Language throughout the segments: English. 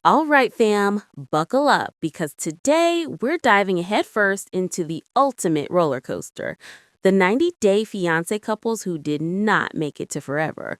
All right, fam, buckle up because today we're diving headfirst into the ultimate roller coaster, the 90-day fiancé couples who did not make it to forever.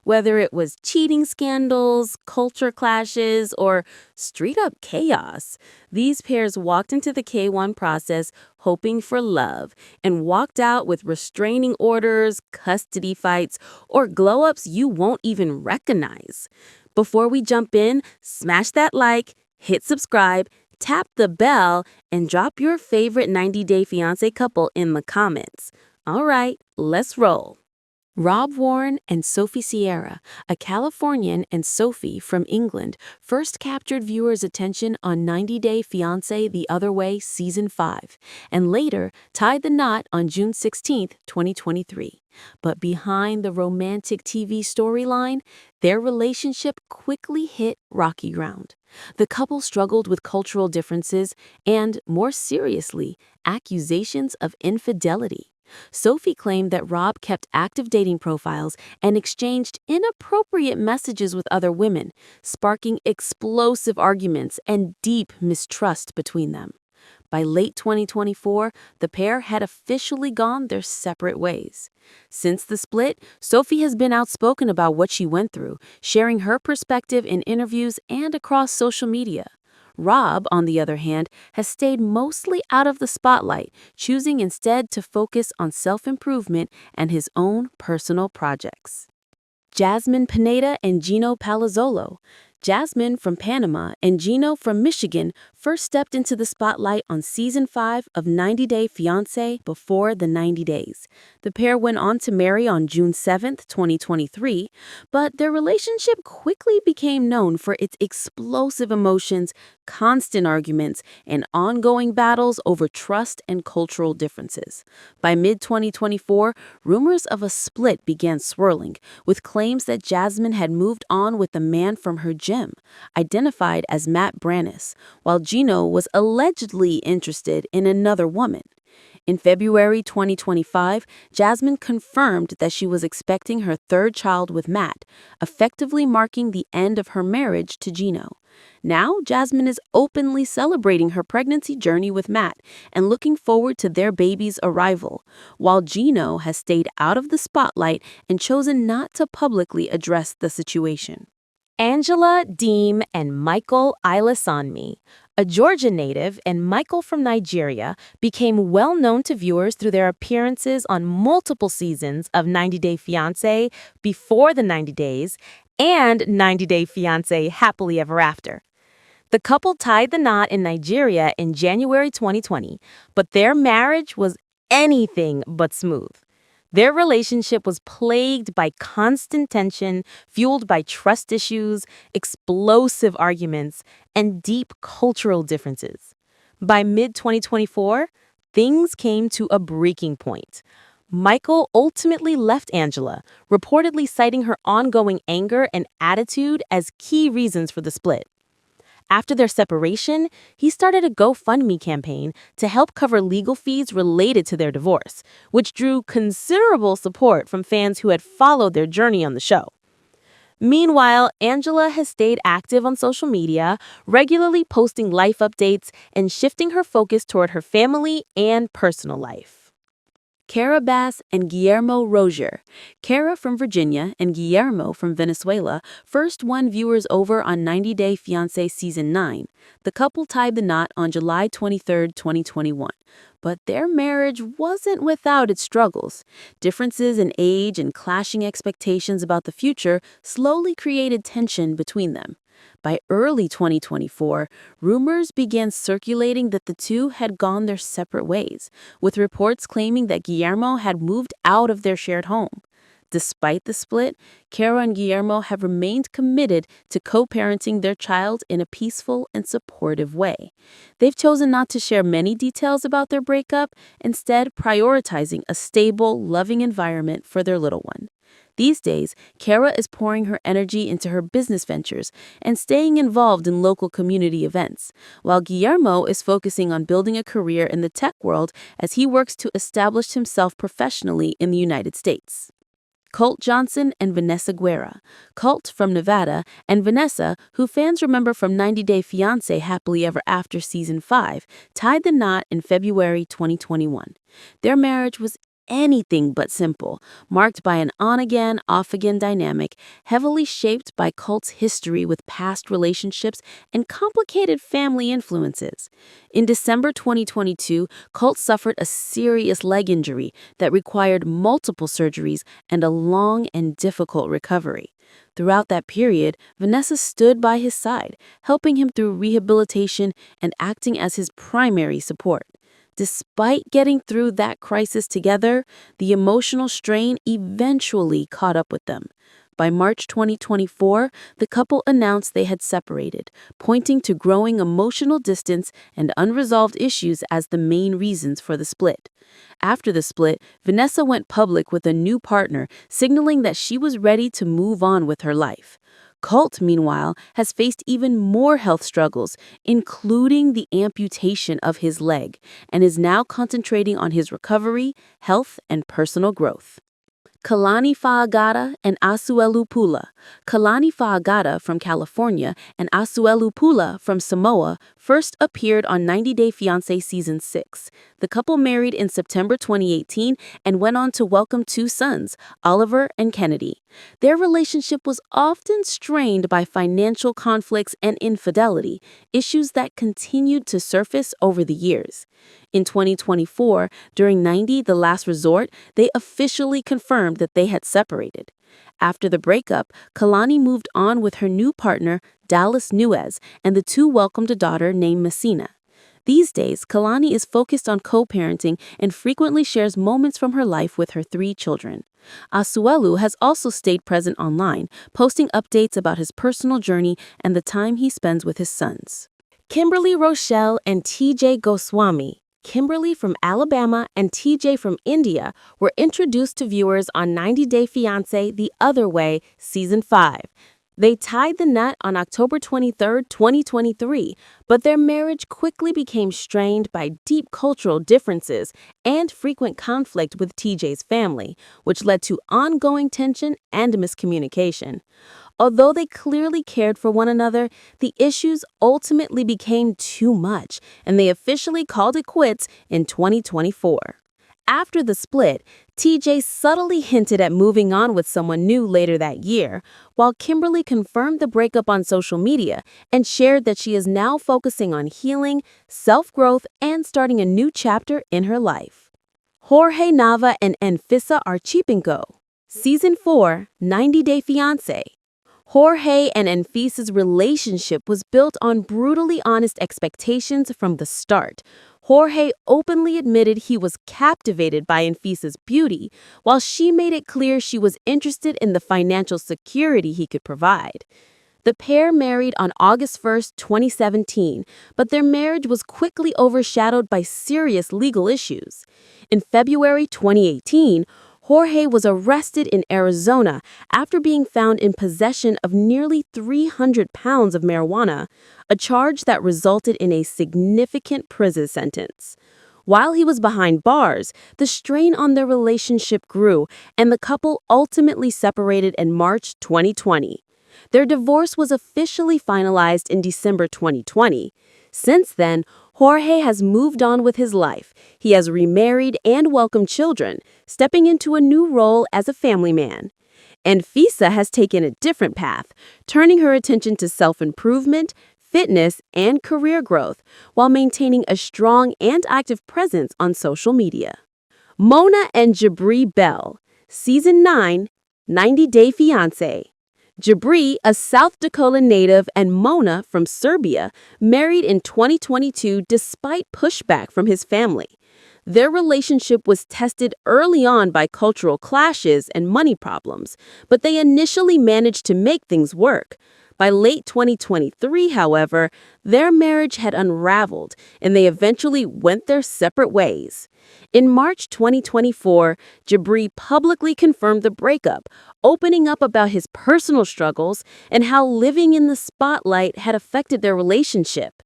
Whether it was cheating scandals, culture clashes, or straight-up chaos, these pairs walked into the K1 process hoping for love and walked out with restraining orders, custody fights, or glow-ups you won't even recognize. Before we jump in, smash that like, hit subscribe, tap the bell, and drop your favorite 90-day fiancé couple in the comments. All right, let's roll. Rob Warren and Sophie Sierra, a Californian and Sophie from England, first captured viewers' attention on 90 Day Fiancé The Other Way Season 5, and later tied the knot on June 16, 2023. But behind the romantic TV storyline, their relationship quickly hit rocky ground. The couple struggled with cultural differences and, more seriously, accusations of infidelity. Sophie claimed that Rob kept active dating profiles and exchanged inappropriate messages with other women, sparking explosive arguments and deep mistrust between them. By late 2024, the pair had officially gone their separate ways. Since the split, Sophie has been outspoken about what she went through, sharing her perspective in interviews and across social media. Rob, on the other hand, has stayed mostly out of the spotlight, choosing instead to focus on self-improvement and his own personal projects. Jasmine Pineda and Gino Palazzolo. Jasmine from Panama and Gino from Michigan first stepped into the spotlight on Season 5 of 90 Day Fiancé Before the 90 Days. The pair went on to marry on June 7, 2023, but their relationship quickly became known for its explosive emotions, constant arguments, and ongoing battles over trust and cultural differences. By mid-2024, rumors of a split began swirling, with claims that Jasmine had moved on with the man from her gym, identified as Matt Brannis, while Gino was allegedly interested in another woman. In February 2025, Jasmine confirmed that she was expecting her third child with Matt, effectively marking the end of her marriage to Gino. Now, Jasmine is openly celebrating her pregnancy journey with Matt and looking forward to their baby's arrival, while Gino has stayed out of the spotlight and chosen not to publicly address the situation. Angela, Deem, and Michael Ilesanmi. A Georgia native and Michael from Nigeria became well known to viewers through their appearances on multiple seasons of 90 Day Fiancé Before the 90 Days and 90 Day Fiancé Happily Ever After. The couple tied the knot in Nigeria in January 2020, but their marriage was anything but smooth. Their relationship was plagued by constant tension, fueled by trust issues, explosive arguments, and deep cultural differences. By mid-2024, things came to a breaking point. Michael ultimately left Angela, reportedly citing her ongoing anger and attitude as key reasons for the split. After their separation, he started a GoFundMe campaign to help cover legal fees related to their divorce, which drew considerable support from fans who had followed their journey on the show. Meanwhile, Angela has stayed active on social media, regularly posting life updates and shifting her focus toward her family and personal life. Cara and Guillermo Rozier. Cara from Virginia and Guillermo from Venezuela first won viewers over on 90 Day Fiancé Season 9. The couple tied the knot on July 23, 2021. But their marriage wasn't without its struggles. Differences in age and clashing expectations about the future slowly created tension between them. By early 2024, rumors began circulating that the two had gone their separate ways, with reports claiming that Guillermo had moved out of their shared home. Despite the split, Cara and Guillermo have remained committed to co-parenting their child in a peaceful and supportive way. They've chosen not to share many details about their breakup, instead prioritizing a stable, loving environment for their little one. These days, Cara is pouring her energy into her business ventures and staying involved in local community events, while Guillermo is focusing on building a career in the tech world as he works to establish himself professionally in the United States. Colt Johnson and Vanessa Guerra. Colt from Nevada and Vanessa, who fans remember from 90 Day Fiancé Happily Ever After Season 5, tied the knot in February 2021. Their marriage was anything but simple, marked by an on-again, off-again dynamic heavily shaped by Colt's history with past relationships and complicated family influences. In December 2022, Colt suffered a serious leg injury that required multiple surgeries and a long and difficult recovery. Throughout that period, Vanessa stood by his side, helping him through rehabilitation and acting as his primary support. Despite getting through that crisis together, the emotional strain eventually caught up with them. By March 2024, the couple announced they had separated, pointing to growing emotional distance and unresolved issues as the main reasons for the split. After the split, Vanessa went public with a new partner, signaling that she was ready to move on with her life. Colt, meanwhile, has faced even more health struggles, including the amputation of his leg, and is now concentrating on his recovery, health, and personal growth. Kalani and Asuelu. Kalani from California and Asuelu from Samoa first appeared on 90 Day Fiancé Season 6. The couple married in September 2018 and went on to welcome 2 sons, Oliver and Kennedy. Their relationship was often strained by financial conflicts and infidelity, issues that continued to surface over the years. In 2024, during 90 The Last Resort, they officially confirmed that they had separated. After the breakup, Kalani moved on with her new partner, Dallas Nuez, and the 2 welcomed a daughter named Messina. These days, Kalani is focused on co-parenting and frequently shares moments from her life with her 3 children. Asuelu has also stayed present online, posting updates about his personal journey and the time he spends with his sons. Kimberly Rochelle and TJ Goswami. Kimberly from Alabama and TJ from India were introduced to viewers on 90 Day Fiancé The Other Way, Season 5. They tied the knot on October 23, 2023, but their marriage quickly became strained by deep cultural differences and frequent conflict with TJ's family, which led to ongoing tension and miscommunication. Although they clearly cared for one another, the issues ultimately became too much, and they officially called it quits in 2024. After the split, TJ subtly hinted at moving on with someone new later that year, while Kimberly confirmed the breakup on social media and shared that she is now focusing on healing, self-growth, and starting a new chapter in her life. Jorge Nava and Anfisa Archipingo. Season 4, 90 Day Fiancé. Jorge and Anfisa's relationship was built on brutally honest expectations from the start. Jorge openly admitted he was captivated by Anfisa's beauty, while she made it clear she was interested in the financial security he could provide. The pair married on August 1, 2017, but their marriage was quickly overshadowed by serious legal issues. In February 2018, Jorge was arrested in Arizona after being found in possession of nearly 300 pounds of marijuana, a charge that resulted in a significant prison sentence. While he was behind bars, the strain on their relationship grew, and the couple ultimately separated in March 2020. Their divorce was officially finalized in December 2020. Since then, Jorge has moved on with his life. He has remarried and welcomed children, stepping into a new role as a family man. Anfisa has taken a different path, turning her attention to self-improvement, fitness, and career growth, while maintaining a strong and active presence on social media. Miona and Jibri Bell. Season 9, 90 Day Fiancé. Jibri, a South Dakota native, and Miona from Serbia, married in 2022 despite pushback from his family. Their relationship was tested early on by cultural clashes and money problems, but they initially managed to make things work. By late 2023, however, their marriage had unraveled, and they eventually went their separate ways. In March 2024, Jibri publicly confirmed the breakup, opening up about his personal struggles and how living in the spotlight had affected their relationship.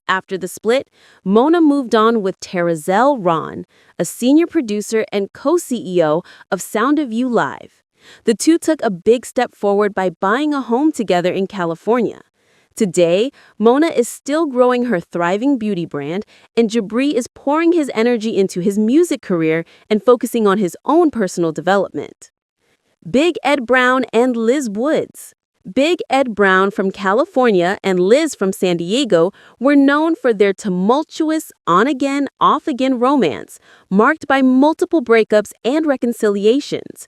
After the split, Miona moved on with Tarazell Ron, a senior producer and co-CEO of Sound of You Live. The two took a big step forward by buying a home together in California. Today, Mona is still growing her thriving beauty brand, and Jibri is pouring his energy into his music career and focusing on his own personal development. Big Ed Brown and Liz Woods. Big Ed Brown from California and Liz from San Diego were known for their tumultuous on-again, off-again romance, marked by multiple breakups and reconciliations.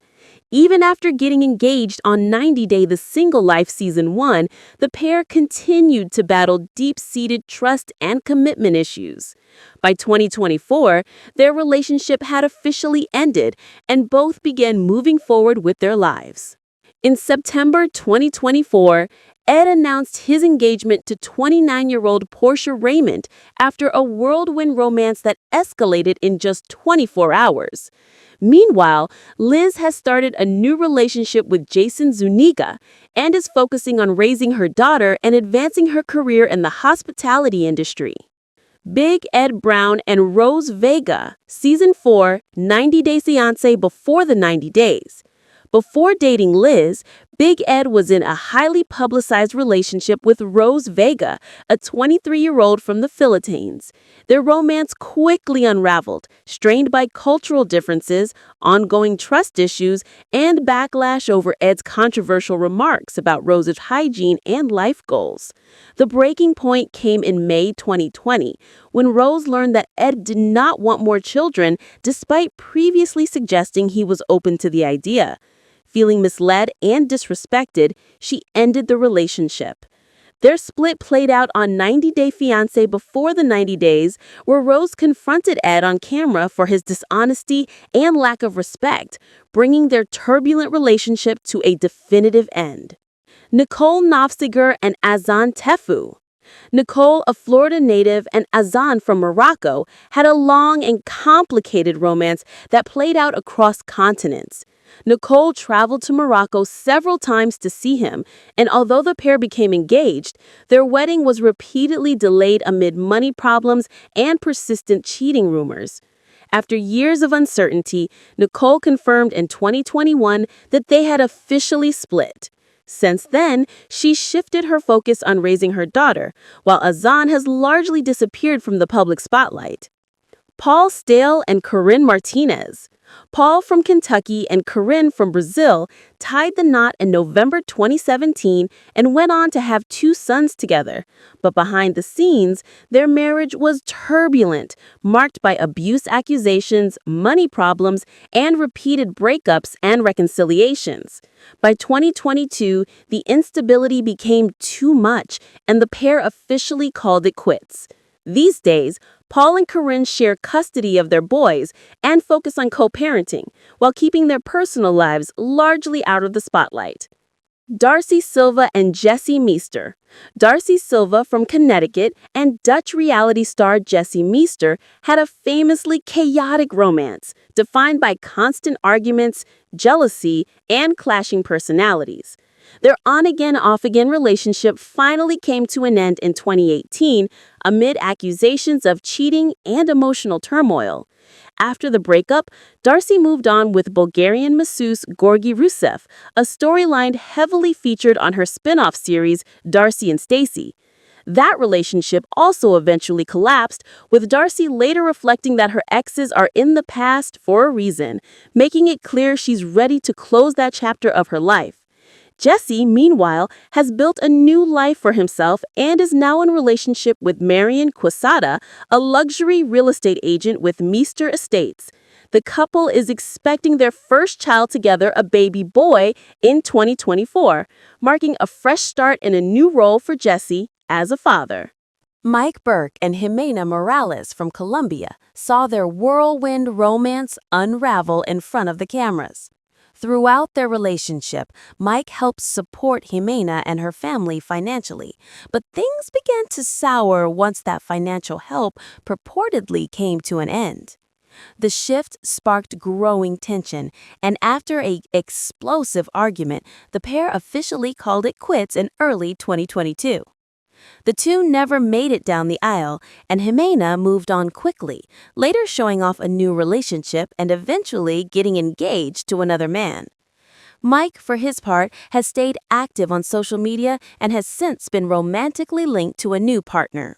Even after getting engaged on 90 Day the Single Life Season 1, the pair continued to battle deep-seated trust and commitment issues. By 2024, their relationship had officially ended, and both began moving forward with their lives. In September 2024, Ed announced his engagement to 29-year-old Portia Raymond after a whirlwind romance that escalated in just 24 hours. Meanwhile, Liz has started a new relationship with Jason Zuniga and is focusing on raising her daughter and advancing her career in the hospitality industry. Big Ed Brown and Rose Vega, Season 4, 90 Day Fiancé before the 90 days. Before dating Liz, Big Ed was in a highly publicized relationship with Rose Vega, a 23-year-old from the Philippines. Their romance quickly unraveled, strained by cultural differences, ongoing trust issues, and backlash over Ed's controversial remarks about Rose's hygiene and life goals. The breaking point came in May 2020, when Rose learned that Ed did not want more children, despite previously suggesting he was open to the idea. Feeling misled and disrespected, she ended the relationship. Their split played out on 90 Day Fiancé before the 90 days, where Rose confronted Ed on camera for his dishonesty and lack of respect, bringing their turbulent relationship to a definitive end. Nicole Nofziger and Azan Tefu. Nicole, a Florida native, and Azan from Morocco, had a long and complicated romance that played out across continents. Nicole traveled to Morocco several times to see him, and although the pair became engaged, their wedding was repeatedly delayed amid money problems and persistent cheating rumors. After years of uncertainty, Nicole confirmed in 2021 that they had officially split. Since then, she shifted her focus on raising her daughter, while Azan has largely disappeared from the public spotlight. Paul Stale and Karine Martinez. Paul from Kentucky and Karine from Brazil tied the knot in November 2017 and went on to have 2 sons together. But behind the scenes, their marriage was turbulent, marked by abuse accusations, money problems, and repeated breakups and reconciliations. By 2022, the instability became too much, and the pair officially called it quits. These days, Paul and Karine share custody of their boys and focus on co-parenting, while keeping their personal lives largely out of the spotlight. Darcey Silva and Jesse Meester. Darcey Silva from Connecticut and Dutch reality star Jesse Meester had a famously chaotic romance, defined by constant arguments, jealousy, and clashing personalities. Their on-again, off-again relationship finally came to an end in 2018 amid accusations of cheating and emotional turmoil. After the breakup, Darcey moved on with Bulgarian masseuse Gorgi Rusev, a storyline heavily featured on her spin-off series Darcey and Stacey. That relationship also eventually collapsed, with Darcey later reflecting that her exes are in the past for a reason, making it clear she's ready to close that chapter of her life. Jesse, meanwhile, has built a new life for himself and is now in relationship with Marian Quesada, a luxury real estate agent with Meester Estates. The couple is expecting their first child together, a baby boy, in 2024, marking a fresh start in a new role for Jesse as a father. Mike Burke and Ximena Morales from Colombia saw their whirlwind romance unravel in front of the cameras. Throughout their relationship, Mike helped support Ximena and her family financially, but things began to sour once that financial help purportedly came to an end. The shift sparked growing tension, and after an explosive argument, the pair officially called it quits in early 2022. The two never made it down the aisle, and Ximena moved on quickly, later showing off a new relationship and eventually getting engaged to another man. Mike, for his part, has stayed active on social media and has since been romantically linked to a new partner.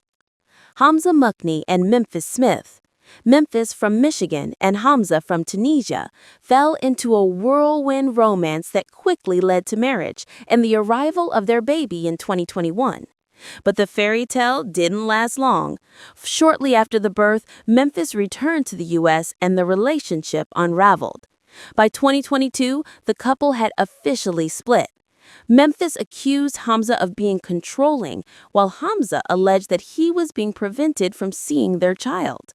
Hamza Mukni and Memphis Smith. Memphis from Michigan and Hamza from Tunisia fell into a whirlwind romance that quickly led to marriage and the arrival of their baby in 2021. But the fairy tale didn't last long. Shortly after the birth, Memphis returned to the U.S. and the relationship unraveled. By 2022, the couple had officially split. Memphis accused Hamza of being controlling, while Hamza alleged that he was being prevented from seeing their child.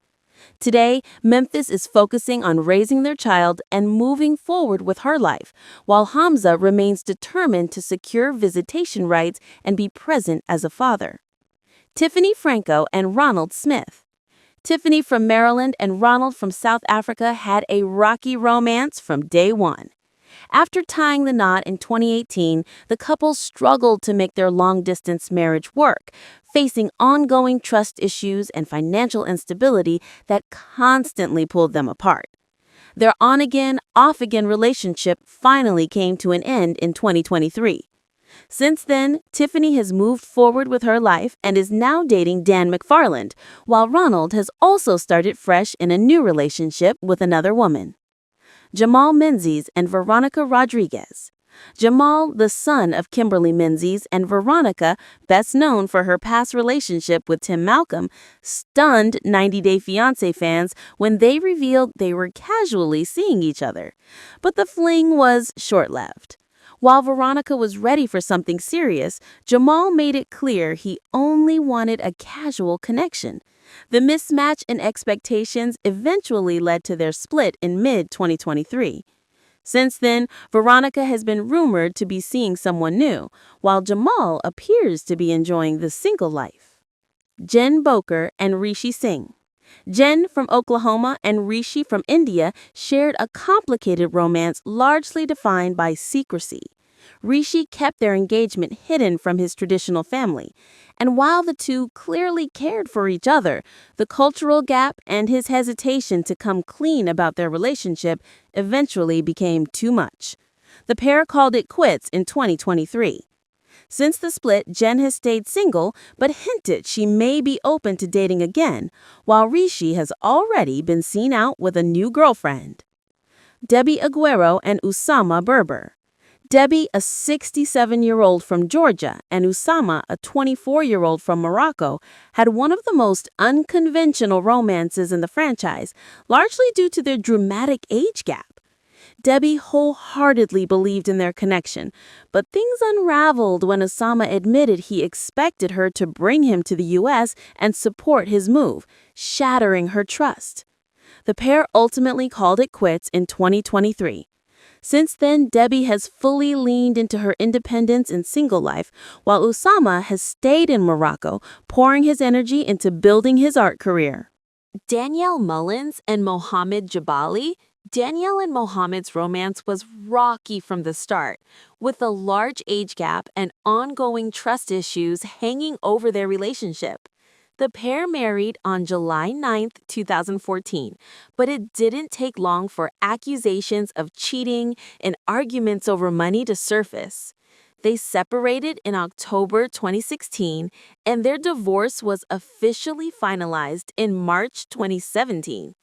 Today, Memphis is focusing on raising their child and moving forward with her life, while Hamza remains determined to secure visitation rights and be present as a father. Tiffany Franco and Ronald Smith. Tiffany from Maryland and Ronald from South Africa had a rocky romance from day one. After tying the knot in 2018, the couple struggled to make their long-distance marriage work, facing ongoing trust issues and financial instability that constantly pulled them apart. Their on-again, off-again relationship finally came to an end in 2023. Since then, Tiffany has moved forward with her life and is now dating Dan McFarland, while Ronald has also started fresh in a new relationship with another woman. Jamal Menzies and Veronica Rodriguez. Jamal, the son of Kimberly Menzies, and Veronica, best known for her past relationship with Tim Malcolm, stunned 90 Day Fiancé fans when they revealed they were casually seeing each other. But the fling was short-lived. While Veronica was ready for something serious, Jamal made it clear he only wanted a casual connection. The mismatch in expectations eventually led to their split in mid-2023. Since then, Veronica has been rumored to be seeing someone new, while Jamal appears to be enjoying the single life. Jen Boker and Rishi Singh. Jen from Oklahoma and Rishi from India shared a complicated romance largely defined by secrecy. Rishi kept their engagement hidden from his traditional family, and while the two clearly cared for each other, the cultural gap and his hesitation to come clean about their relationship eventually became too much. The pair called it quits in 2023. Since the split, Jen has stayed single but hinted she may be open to dating again, while Rishi has already been seen out with a new girlfriend. Debbie Aguero and Usama Berber. Debbie, a 67-year-old from Georgia, and Usama, a 24-year-old from Morocco, had one of the most unconventional romances in the franchise, largely due to their dramatic age gap. Debbie wholeheartedly believed in their connection, but things unraveled when Usama admitted he expected her to bring him to the U.S. and support his move, shattering her trust. The pair ultimately called it quits in 2023. Since then, Debbie has fully leaned into her independence and single life, while Usama has stayed in Morocco, pouring his energy into building his art career. Danielle Mullins and Mohamed Jabali. Danielle and Mohamed's romance was rocky from the start, with a large age gap and ongoing trust issues hanging over their relationship. The pair married on July 9, 2014, but it didn't take long for accusations of cheating and arguments over money to surface. They separated in October 2016, and their divorce was officially finalized in March 2017.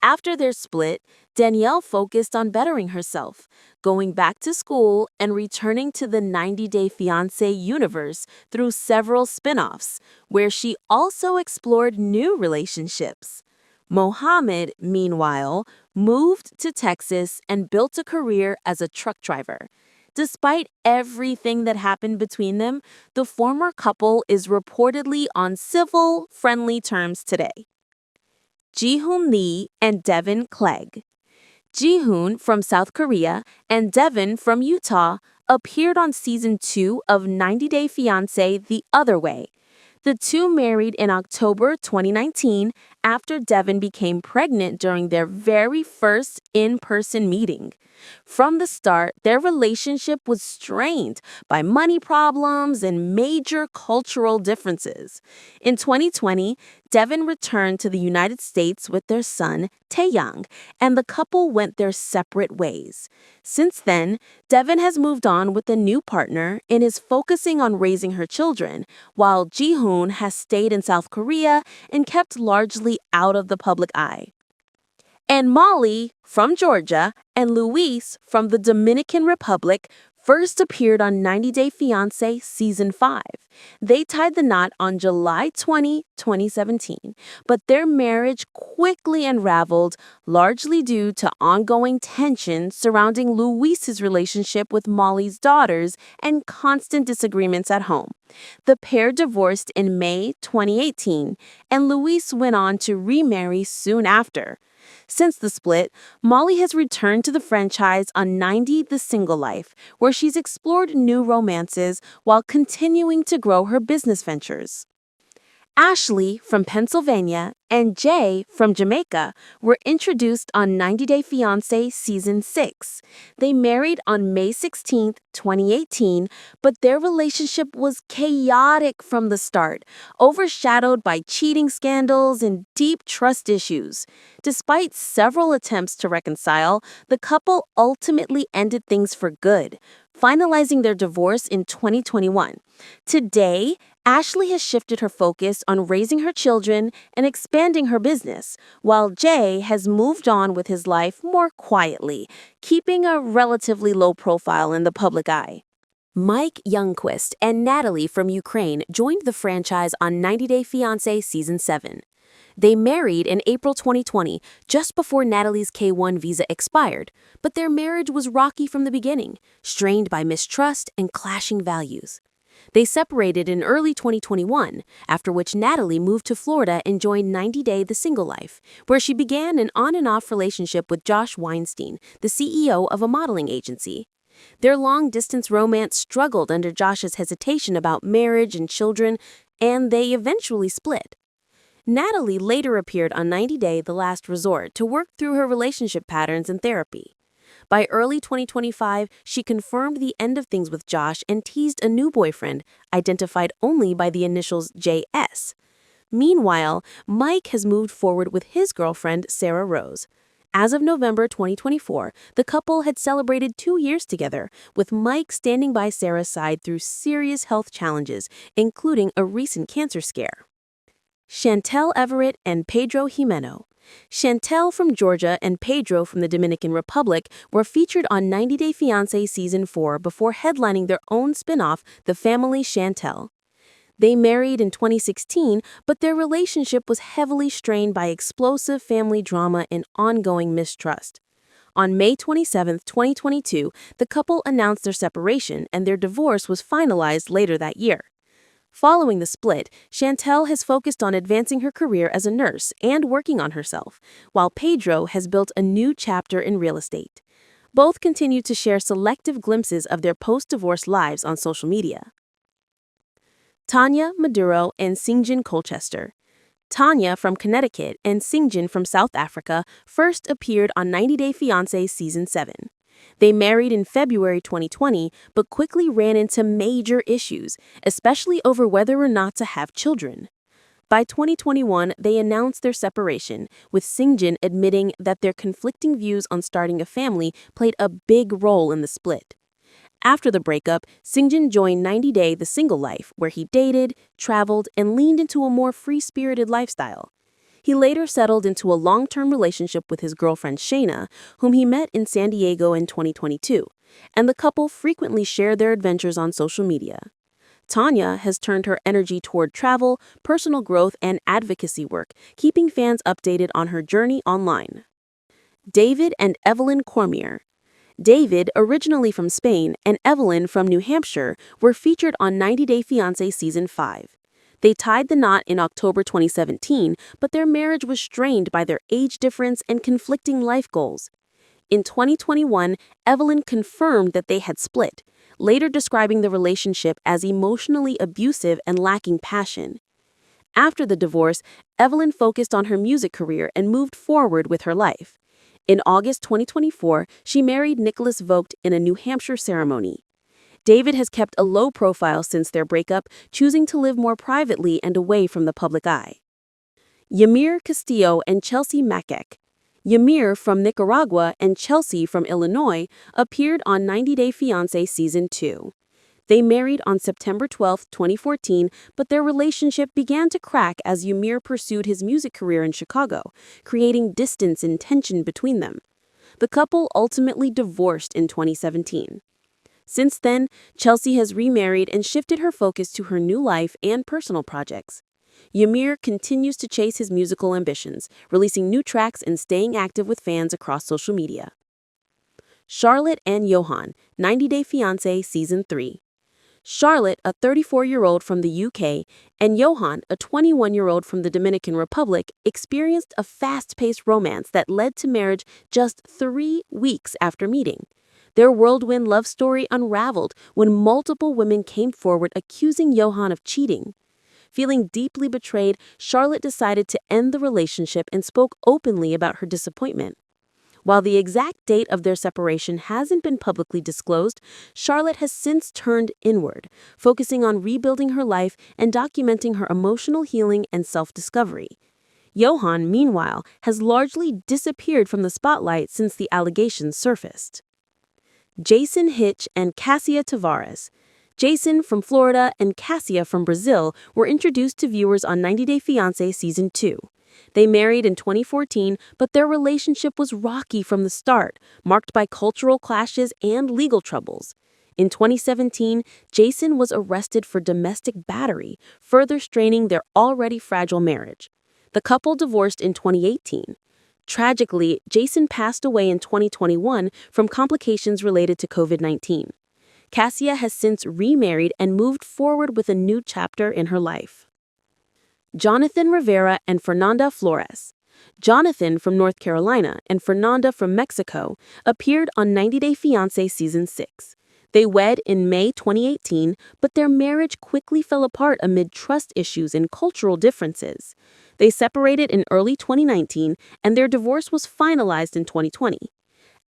After their split, Danielle focused on bettering herself, going back to school and returning to the 90 Day Fiancé universe through several spin-offs, where she also explored new relationships. Mohamed, meanwhile, moved to Texas and built a career as a truck driver. Despite everything that happened between them, the former couple is reportedly on civil, friendly terms today. Jihoon Lee and Deavan Clegg. Jihoon from South Korea and Deavan from Utah appeared on season 2 of 90 Day Fiancé The Other Way. The two married in October 2019 after Deavan became pregnant during their very first in-person meeting. From the start, their relationship was strained by money problems and major cultural differences. In 2020, Deavan returned to the United States with their son, Taeyang, and the couple went their separate ways. Since then, Deavan has moved on with a new partner and is focusing on raising her children, while Jihoon has stayed in South Korea and kept largely out of the public eye. And Molly, from Georgia, and Luis, from the Dominican Republic, first appeared on 90 Day Fiancé Season 5. They tied the knot on July 20, 2017, but their marriage quickly unraveled, largely due to ongoing tension surrounding Luis's relationship with Molly's daughters and constant disagreements at home. The pair divorced in May 2018, and Luis went on to remarry soon after. Since the split, Molly has returned to the franchise on 90 The Single Life, where she's explored new romances while continuing to grow her business ventures. Ashley, from Pennsylvania, and Jay, from Jamaica, were introduced on 90 Day Fiancé Season 6. They married on May 16, 2018, but their relationship was chaotic from the start, overshadowed by cheating scandals and deep trust issues. Despite several attempts to reconcile, the couple ultimately ended things for good, finalizing their divorce in 2021. Today, Ashley has shifted her focus on raising her children and expanding her business, while Jay has moved on with his life more quietly, keeping a relatively low profile in the public eye. Mike Youngquist and Natalie from Ukraine joined the franchise on 90 Day Fiancé Season 7. They married in April 2020, just before Natalie's K-1 visa expired, but their marriage was rocky from the beginning, strained by mistrust and clashing values. They separated in early 2021, after which Natalie moved to Florida and joined 90 Day The Single Life, where she began an on-and-off relationship with Josh Weinstein, the CEO of a modeling agency. Their long-distance romance struggled under Josh's hesitation about marriage and children, and they eventually split. Natalie later appeared on 90 Day The Last Resort to work through her relationship patterns and therapy. By early 2025, she confirmed the end of things with Josh and teased a new boyfriend, identified only by the initials JS. Meanwhile, Mike has moved forward with his girlfriend, Sarah Rose. As of November 2024, the couple had celebrated 2 years together, with Mike standing by Sarah's side through serious health challenges, including a recent cancer scare. Chantel Everett and Pedro Ximena. Chantel from Georgia and Pedro from the Dominican Republic were featured on 90 Day Fiancé Season 4 before headlining their own spin-off, The Family Chantel. They married in 2016, but their relationship was heavily strained by explosive family drama and ongoing mistrust. On May 27, 2022, the couple announced their separation and their divorce was finalized later that year. Following the split, Chantel has focused on advancing her career as a nurse and working on herself, while Pedro has built a new chapter in real estate. Both continue to share selective glimpses of their post-divorce lives on social media. Tanya Maduro and Syngin Colchester. Tanya from Connecticut and Syngin from South Africa first appeared on 90 Day Fiancé Season 7. They married in February 2020, but quickly ran into major issues, especially over whether or not to have children. By 2021, they announced their separation, with Syngin admitting that their conflicting views on starting a family played a big role in the split. After the breakup, Syngin joined 90 Day The Single Life, where he dated, traveled, and leaned into a more free-spirited lifestyle. He later settled into a long-term relationship with his girlfriend Shayna, whom he met in San Diego in 2022, and the couple frequently share their adventures on social media. Tanya has turned her energy toward travel, personal growth, and advocacy work, keeping fans updated on her journey online. David and Evelyn Cormier. David, originally from Spain, and Evelyn from New Hampshire, were featured on 90 Day Fiancé Season 5. They tied the knot in October 2017, but their marriage was strained by their age difference and conflicting life goals. In 2021, Evelyn confirmed that they had split, later describing the relationship as emotionally abusive and lacking passion. After the divorce, Evelyn focused on her music career and moved forward with her life. In August 2024, she married Nicholas Vogt in a New Hampshire ceremony. David has kept a low profile since their breakup, choosing to live more privately and away from the public eye. Yamir Castillo and Chelsea Makek. Yamir from Nicaragua and Chelsea from Illinois appeared on 90 Day Fiancé Season 2. They married on September 12, 2014, but their relationship began to crack as Yamir pursued his music career in Chicago, creating distance and tension between them. The couple ultimately divorced in 2017. Since then, Chelsea has remarried and shifted her focus to her new life and personal projects. Yamir continues to chase his musical ambitions, releasing new tracks and staying active with fans across social media. Charlotte and Johan, 90 Day Fiancé Season 3. Charlotte, a 34-year-old from the UK, and Johan, a 21-year-old from the Dominican Republic, experienced a fast-paced romance that led to marriage just 3 weeks after meeting. Their whirlwind love story unraveled when multiple women came forward accusing Johan of cheating. Feeling deeply betrayed, Charlotte decided to end the relationship and spoke openly about her disappointment. While the exact date of their separation hasn't been publicly disclosed, Charlotte has since turned inward, focusing on rebuilding her life and documenting her emotional healing and self-discovery. Johan, meanwhile, has largely disappeared from the spotlight since the allegations surfaced. Jason Hitch and Cassia Tavares. Jason from Florida and Cassia from Brazil were introduced to viewers on 90 Day Fiancé Season 2. They married in 2014, but their relationship was rocky from the start, marked by cultural clashes and legal troubles. In 2017, Jason was arrested for domestic battery, further straining their already fragile marriage. The couple divorced in 2018. Tragically, Jason passed away in 2021 from complications related to COVID-19. Cassia has since remarried and moved forward with a new chapter in her life. Jonathan Rivera and Fernanda Flores. Jonathan from North Carolina and Fernanda from Mexico appeared on 90 Day Fiancé Season 6. They wed in May 2018, but their marriage quickly fell apart amid trust issues and cultural differences. They separated in early 2019, and their divorce was finalized in 2020.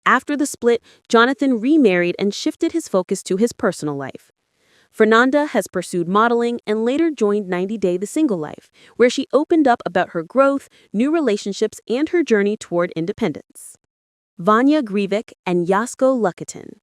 After the split, Jonathan remarried and shifted his focus to his personal life. Fernanda has pursued modeling and later joined 90 Day The Single Life, where she opened up about her growth, new relationships, and her journey toward independence. Vanya Grivik and Yasco Lucaten.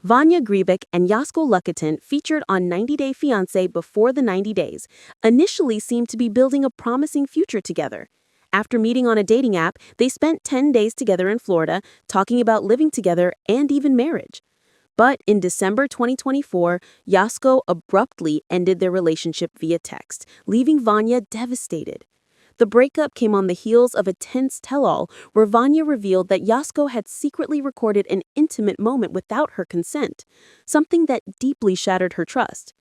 Vanya Grivik and Yasco Lucaten, featured on 90 Day Fiancé before the 90 days, initially seemed to be building a promising future together. After meeting on a dating app, they spent 10 days together in Florida, talking about living together and even marriage. But in December 2024, Yasco abruptly ended their relationship via text, leaving Vanya devastated. The breakup came on the heels of a tense tell-all where Vanya revealed that Yasco had secretly recorded an intimate moment without her consent, something that deeply shattered her trust.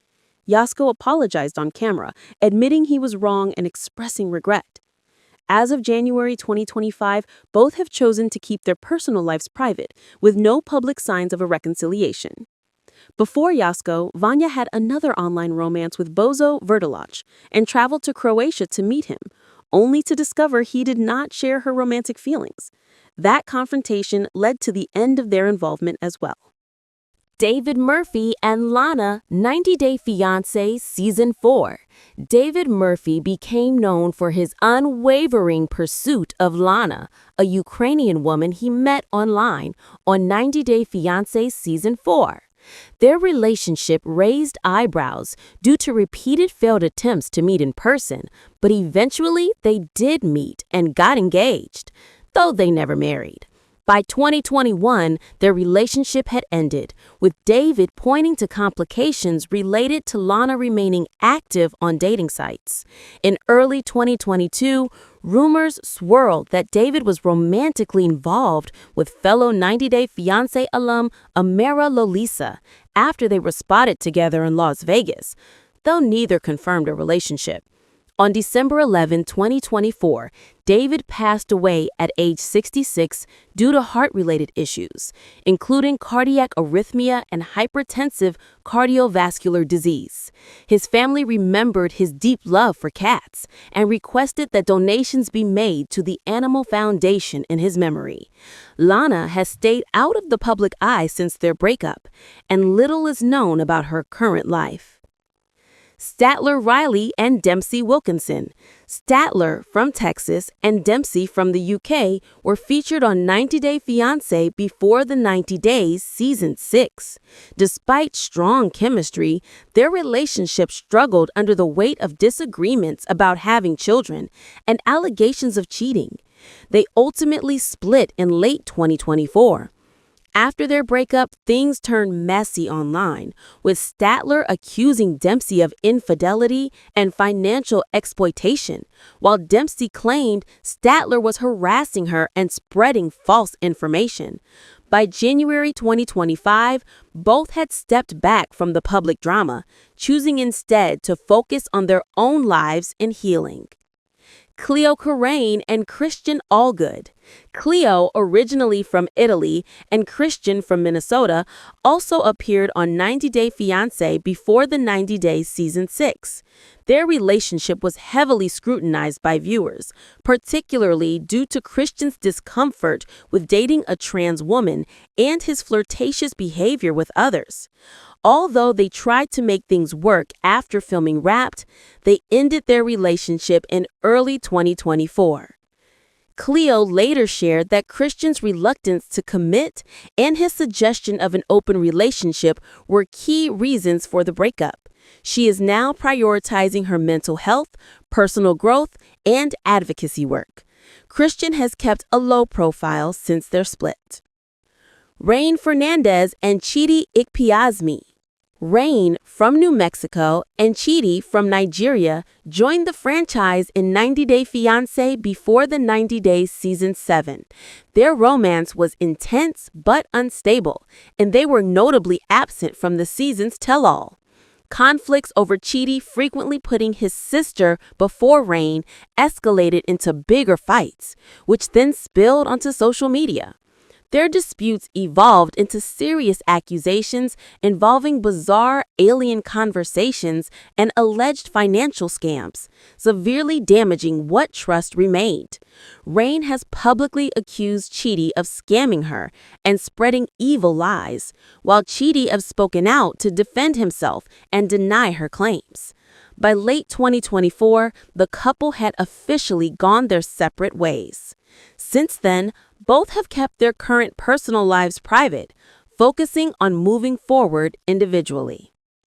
Yasco apologized on camera, admitting he was wrong and expressing regret. As of January 2025, both have chosen to keep their personal lives private, with no public signs of a reconciliation. Before Yasco, Vanya had another online romance with Bozo Verdilac and traveled to Croatia to meet him, only to discover he did not share her romantic feelings. That confrontation led to the end of their involvement as well. David Murphy and Lana, 90 Day Fiancé Season 4. David Murphy became known for his unwavering pursuit of Lana, a Ukrainian woman he met online, on 90 Day Fiancé Season 4. Their relationship raised eyebrows due to repeated failed attempts to meet in person, but eventually they did meet and got engaged, though they never married. By 2021, their relationship had ended, with David pointing to complications related to Lana remaining active on dating sites. In early 2022, rumors swirled that David was romantically involved with fellow 90 Day Fiancé alum Amara Lolisa after they were spotted together in Las Vegas, though neither confirmed a relationship. On December 11, 2024, David passed away at age 66 due to heart-related issues, including cardiac arrhythmia and hypertensive cardiovascular disease. His family remembered his deep love for cats and requested that donations be made to the Animal Foundation in his memory. Lana has stayed out of the public eye since their breakup, and little is known about her current life. Statler Riley and Dempsey Wilkinson. Statler, from Texas, and Dempsey from the UK were featured on 90 Day Fiancé before the 90 Days Season 6. Despite strong chemistry, their relationship struggled under the weight of disagreements about having children and allegations of cheating. They ultimately split in late 2024. After their breakup, things turned messy online, with Statler accusing Dempsey of infidelity and financial exploitation, while Dempsey claimed Statler was harassing her and spreading false information. By January 2025, both had stepped back from the public drama, choosing instead to focus on their own lives and healing. Cleo, Karine, and Christian Allgood. Cleo, originally from Italy, and Christian from Minnesota, also appeared on 90 Day Fiancé before the 90 Days Season 6. Their relationship was heavily scrutinized by viewers, particularly due to Christian's discomfort with dating a trans woman and his flirtatious behavior with others. Although they tried to make things work after filming Wrapped, they ended their relationship in early 2024. Cleo later shared that Christian's reluctance to commit and his suggestion of an open relationship were key reasons for the breakup. She is now prioritizing her mental health, personal growth, and advocacy work. Christian has kept a low profile since their split. Rain Fernandez and Chidi Ikpeazmi. Rain, from New Mexico, and Chidi, from Nigeria, joined the franchise in 90 Day Fiancé before the 90 Days Season 7. Their romance was intense but unstable, and they were notably absent from the season's tell-all. Conflicts over Chidi frequently putting his sister before Rain escalated into bigger fights, which then spilled onto social media. Their disputes evolved into serious accusations involving bizarre alien conversations and alleged financial scams, severely damaging what trust remained. Rain has publicly accused Chidi of scamming her and spreading evil lies, while Chidi has spoken out to defend himself and deny her claims. By late 2024, the couple had officially gone their separate ways. Since then, both have kept their current personal lives private, focusing on moving forward individually.